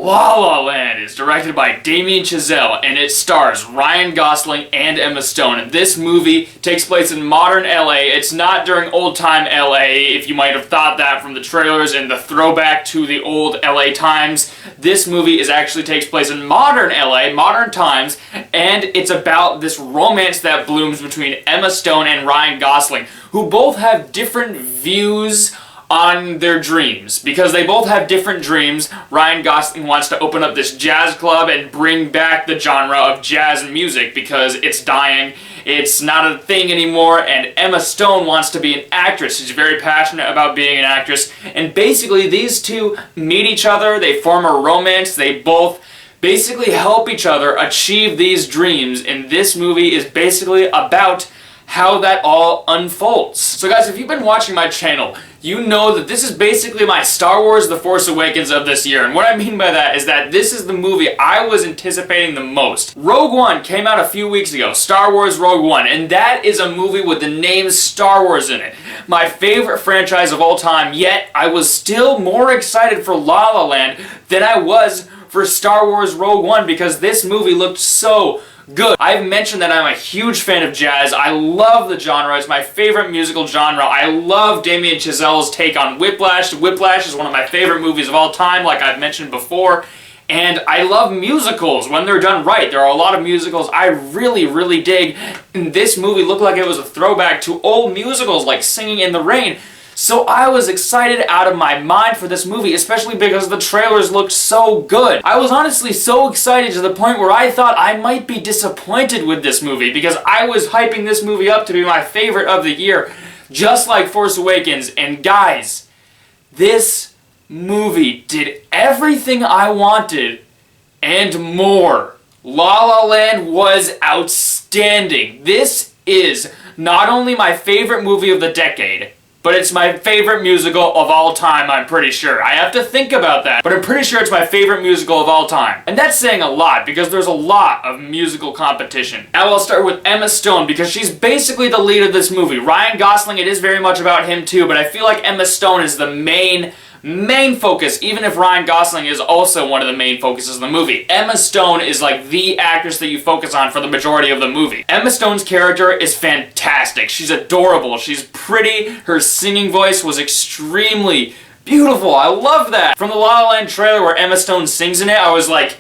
La La Land is directed by Damien Chazelle and it stars Ryan Gosling and Emma Stone. This movie takes place in modern LA. It's not during old-time LA, if you might have thought that from the trailers and the throwback to the old LA times. This movie actually takes place in modern LA, modern times, and it's about this romance that blooms between Emma Stone and Ryan Gosling, who both have different views on their dreams, because they both have different dreams. Ryan Gosling wants to open up this jazz club and bring back the genre of jazz music because it's dying. It's not a thing anymore, and Emma Stone wants to be an actress. She's very passionate about being an actress, and basically these two meet each other, they form a romance, they both basically help each other achieve these dreams, and this movie is basically about how that all unfolds. So guys, if you've been watching my channel, you know that this is basically my Star Wars The Force Awakens of this year. And what I mean by that is that this is the movie I was anticipating the most. Rogue One came out a few weeks ago, Star Wars Rogue One, and that is a movie with the name Star Wars in it. My favorite franchise of all time, yet I was still more excited for La La Land than I was for Star Wars Rogue One because this movie looked so good. I've mentioned that I'm a huge fan of jazz. I love the genre. It's my favorite musical genre. I love Damien Chazelle's take on Whiplash. Whiplash is one of my favorite movies of all time, like I've mentioned before. And I love musicals when they're done right. There are a lot of musicals I really dig. And this movie looked like it was a throwback to old musicals like Singing in the Rain. So I was excited out of my mind for this movie, especially because the trailers looked so good. I was honestly so excited to the point where I thought I might be disappointed with this movie because I was hyping this movie up to be my favorite of the year, just like Force Awakens. And guys, this movie did everything I wanted and more. La La Land was outstanding. This is not only my favorite movie of the decade, but it's my favorite musical of all time, I'm pretty sure. I have to think about that, but I'm pretty sure it's my favorite musical of all time. And that's saying a lot, because there's a lot of musical competition. Now I'll start with Emma Stone, because she's basically the lead of this movie. Ryan Gosling, it is very much about him too, but I feel like Emma Stone is the main focus, even if Ryan Gosling is also one of the main focuses of the movie. Emma Stone is like the actress that you focus on for the majority of the movie. Emma Stone's character is fantastic. She's adorable. She's pretty. Her singing voice was extremely beautiful. I love that. From the La La Land trailer where Emma Stone sings in it, I was like,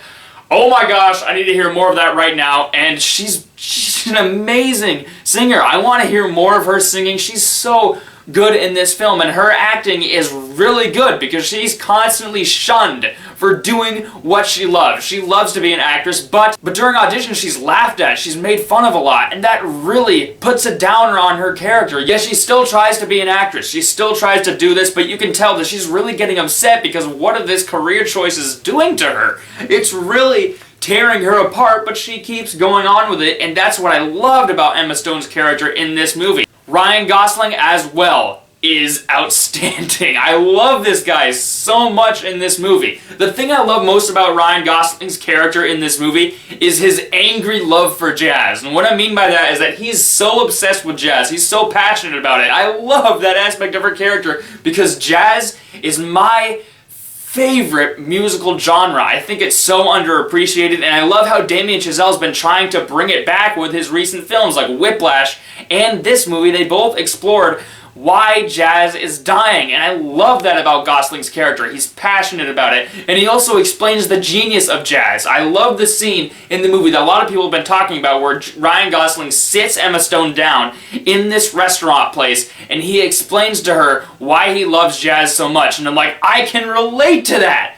oh my gosh, I need to hear more of that right now. And she's an amazing singer. I want to hear more of her singing. She's so good in this film, and her acting is really good because she's constantly shunned for doing what she loves. She loves to be an actress, but during auditions she's laughed at, she's made fun of a lot, and that really puts a downer on her character. Yes, she still tries to be an actress, she still tries to do this, but you can tell that she's really getting upset because what are this career choice is doing to her. It's really tearing her apart, but she keeps going on with it, and that's what I loved about Emma Stone's character in this movie. Ryan Gosling as well is outstanding. I love this guy so much in this movie. The thing I love most about Ryan Gosling's character in this movie is his angry love for jazz. And what I mean by that is that he's so obsessed with jazz. He's so passionate about it. I love that aspect of her character because jazz is my favorite musical genre. I think it's so underappreciated, and I love how Damien Chazelle's been trying to bring it back with his recent films like Whiplash and this movie. They both explored why jazz is dying, and I love that about Gosling's character. He's passionate about it, and he also explains the genius of jazz. I love the scene in the movie that a lot of people have been talking about where Ryan Gosling sits Emma Stone down in this restaurant place, and he explains to her why he loves jazz so much, and I'm like, I can relate to that!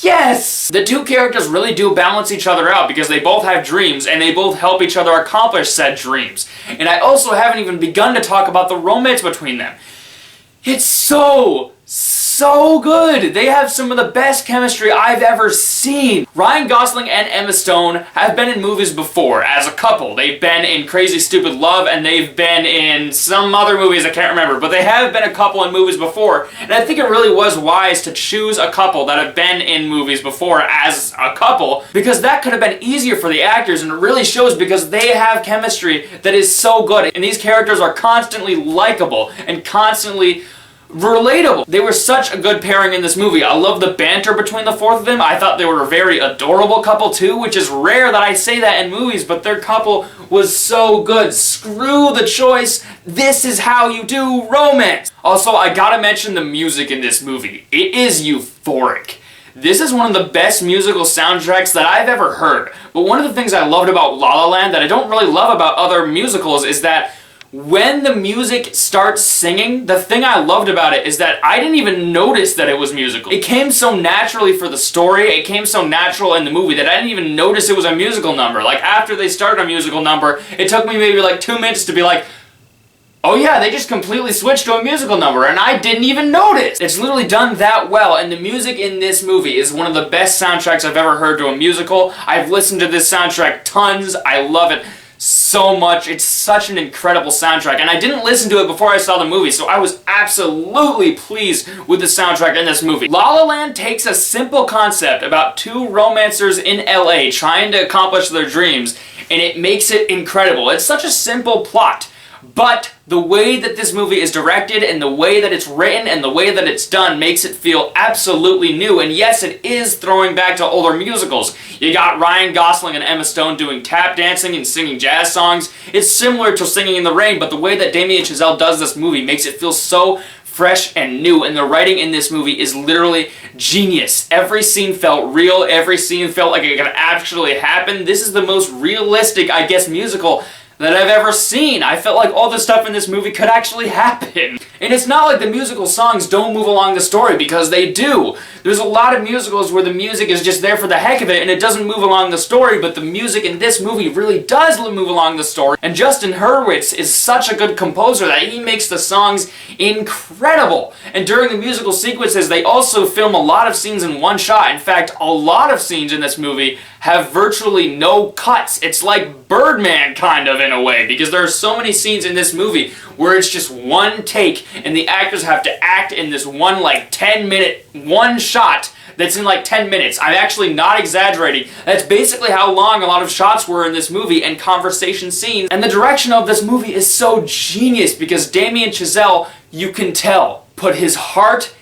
Yes! The two characters really do balance each other out because they both have dreams and they both help each other accomplish said dreams. And I also haven't even begun to talk about the romance between them. It's so good! They have some of the best chemistry I've ever seen. Ryan Gosling and Emma Stone have been in movies before as a couple. They've been in Crazy Stupid Love and they've been in some other movies I can't remember, but they have been a couple in movies before, and I think it really was wise to choose a couple that have been in movies before as a couple because that could have been easier for the actors, and it really shows because they have chemistry that is so good, and these characters are constantly likable and constantly relatable. They were such a good pairing in this movie. I love the banter between the fourth of them. I thought they were a very adorable couple too, which is rare that I say that in movies, but their couple was so good. Screw the choice. This is how you do romance. Also, I gotta mention the music in this movie. It is euphoric. This is one of the best musical soundtracks that I've ever heard. But one of the things I loved about La La Land that I don't really love about other musicals is that when the music starts singing, the thing I loved about it is that I didn't even notice that it was musical. It came so naturally for the story, it came so natural in the movie that I didn't even notice it was a musical number. Like, after they started a musical number, it took me maybe like 2 minutes to be like, oh yeah, they just completely switched to a musical number, and I didn't even notice! It's literally done that well, and the music in this movie is one of the best soundtracks I've ever heard to a musical. I've listened to this soundtrack tons, I love it so much. It's such an incredible soundtrack, and I didn't listen to it before I saw the movie, so I was absolutely pleased with the soundtrack in this movie. La La Land takes a simple concept about two romancers in LA trying to accomplish their dreams, and it makes it incredible. It's such a simple plot, but the way that this movie is directed and the way that it's written and the way that it's done makes it feel absolutely new. And yes, it is throwing back to older musicals. You got Ryan Gosling and Emma Stone doing tap dancing and singing jazz songs. It's similar to Singing in the Rain, but the way that Damien Chazelle does this movie makes it feel so fresh and new, and the writing in this movie is literally genius. Every scene felt real, every scene felt like it could actually happen. This is the most realistic, I guess, musical that I've ever seen. I felt like all the stuff in this movie could actually happen. And it's not like the musical songs don't move along the story, because they do. There's a lot of musicals where the music is just there for the heck of it and it doesn't move along the story, but the music in this movie really does move along the story. And Justin Hurwitz is such a good composer that he makes the songs incredible. And during the musical sequences, they also film a lot of scenes in one shot. In fact, a lot of scenes in this movie have virtually no cuts. It's like Birdman, kind of, in a way, because there are so many scenes in this movie where it's just one take and the actors have to act in this one, like, 10-minute one shot that's in like 10 minutes. I'm actually not exaggerating. That's basically how long a lot of shots were in this movie and conversation scenes. And the direction of this movie is so genius because Damien Chazelle, you can tell, put his heart,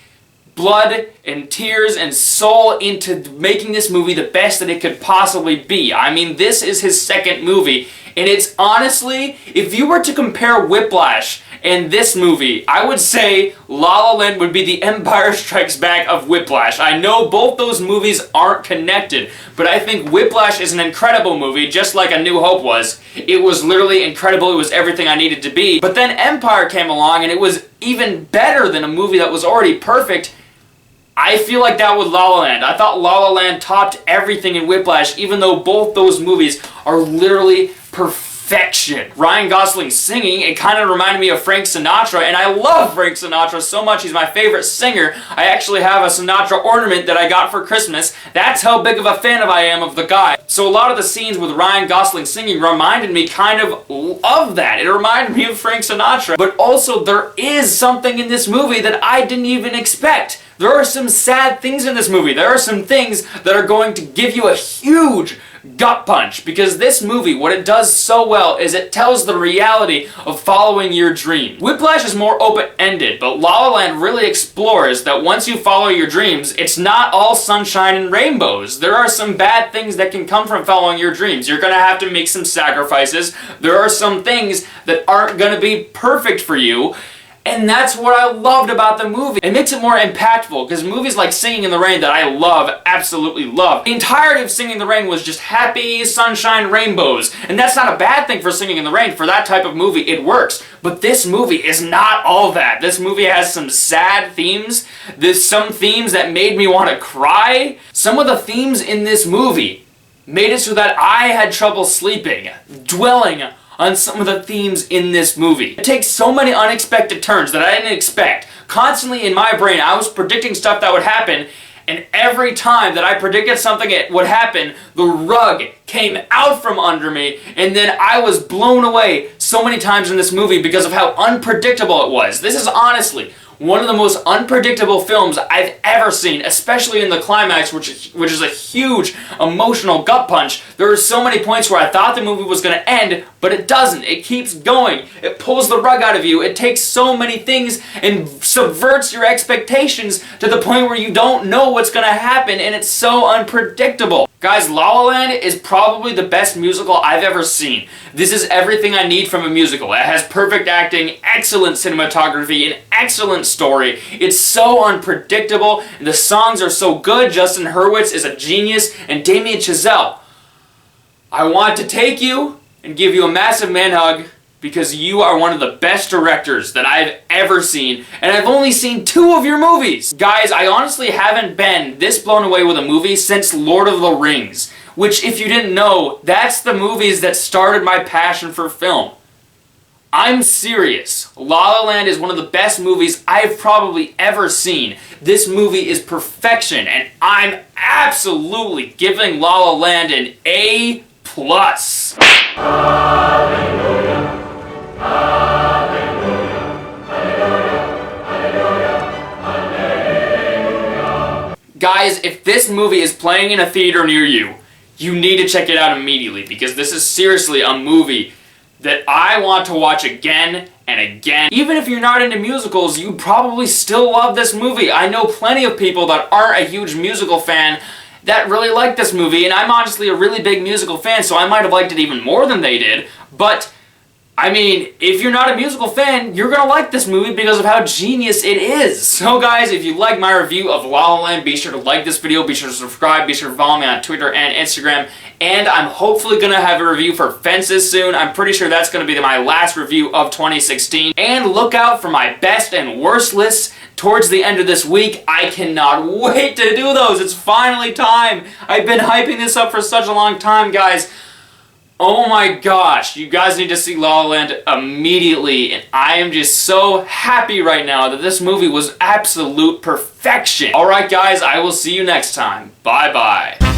blood, and tears and soul into making this movie the best that it could possibly be. I mean, this is his second movie, and it's honestly, if you were to compare Whiplash and this movie, I would say La La Land would be the Empire Strikes Back of Whiplash. I know both those movies aren't connected, but I think Whiplash is an incredible movie, just like A New Hope was. It was literally incredible, it was everything I needed to be. But then Empire came along and it was even better than a movie that was already perfect. I feel like that with La La Land. I thought La La Land topped everything in Whiplash, even though both those movies are literally perfection. Ryan Gosling singing, it kind of reminded me of Frank Sinatra, and I love Frank Sinatra so much. He's my favorite singer. I actually have a Sinatra ornament that I got for Christmas. That's how big of a fan I am of the guy. So a lot of the scenes with Ryan Gosling singing reminded me kind of that. It reminded me of Frank Sinatra. But also, there is something in this movie that I didn't even expect. There are some sad things in this movie. There are some things that are going to give you a huge gut punch, because this movie, what it does so well is it tells the reality of following your dream. Whiplash is more open-ended, but La La Land really explores that once you follow your dreams, it's not all sunshine and rainbows. There are some bad things that can come from following your dreams. You're gonna have to make some sacrifices. There are some things that aren't gonna be perfect for you. And that's what I loved about the movie. It makes it more impactful, because movies like Singing in the Rain that I love, absolutely love, the entirety of Singing in the Rain was just happy, sunshine, rainbows. And that's not a bad thing for Singing in the Rain. For that type of movie, it works. But this movie is not all that. This movie has some sad themes. There's some themes that made me want to cry. Some of the themes in this movie made it so that I had trouble sleeping, dwelling on some of the themes in this movie. It takes so many unexpected turns that I didn't expect. Constantly in my brain, I was predicting stuff that would happen, and every time that I predicted something would happen, the rug came out from under me, and then I was blown away so many times in this movie because of how unpredictable it was. This is honestly one of the most unpredictable films I've ever seen, especially in the climax, which is a huge emotional gut punch. There are so many points where I thought the movie was going to end, but it doesn't. It keeps going. It pulls the rug out of you. It takes so many things and subverts your expectations to the point where you don't know what's going to happen, and it's so unpredictable. Guys, La La Land is probably the best musical I've ever seen. This is everything I need from a musical. It has perfect acting, excellent cinematography, an excellent story. It's so unpredictable, and the songs are so good. Justin Hurwitz is a genius, and Damien Chazelle. I want to take you and give you a massive man hug because you are one of the best directors that I've ever seen, and I've only seen 2 of your movies. Guys, I honestly haven't been this blown away with a movie since Lord of the Rings, which, if you didn't know, that's the movies that started my passion for film. I'm serious. La La Land is one of the best movies I've probably ever seen. This movie is perfection, and I'm absolutely giving La La Land an A+. Guys, if this movie is playing in a theater near you, you need to check it out immediately, because this is seriously a movie that I want to watch again and again. Even if you're not into musicals, you probably still love this movie. I know plenty of people that aren't a huge musical fan that really like this movie, and I'm honestly a really big musical fan, so I might have liked it even more than they did, but I mean, if you're not a musical fan, you're gonna like this movie because of how genius it is. So guys, if you like my review of La La Land, be sure to like this video, be sure to subscribe, be sure to follow me on Twitter and Instagram, and I'm hopefully gonna have a review for Fences soon. I'm pretty sure that's gonna be my last review of 2016. And look out for my best and worst lists towards the end of this week. I cannot wait to do those. It's finally time. I've been hyping this up for such a long time, guys. Oh my gosh, you guys need to see La La Land immediately, and I am just so happy right now that this movie was absolute perfection. Alright guys, I will see you next time. Bye bye.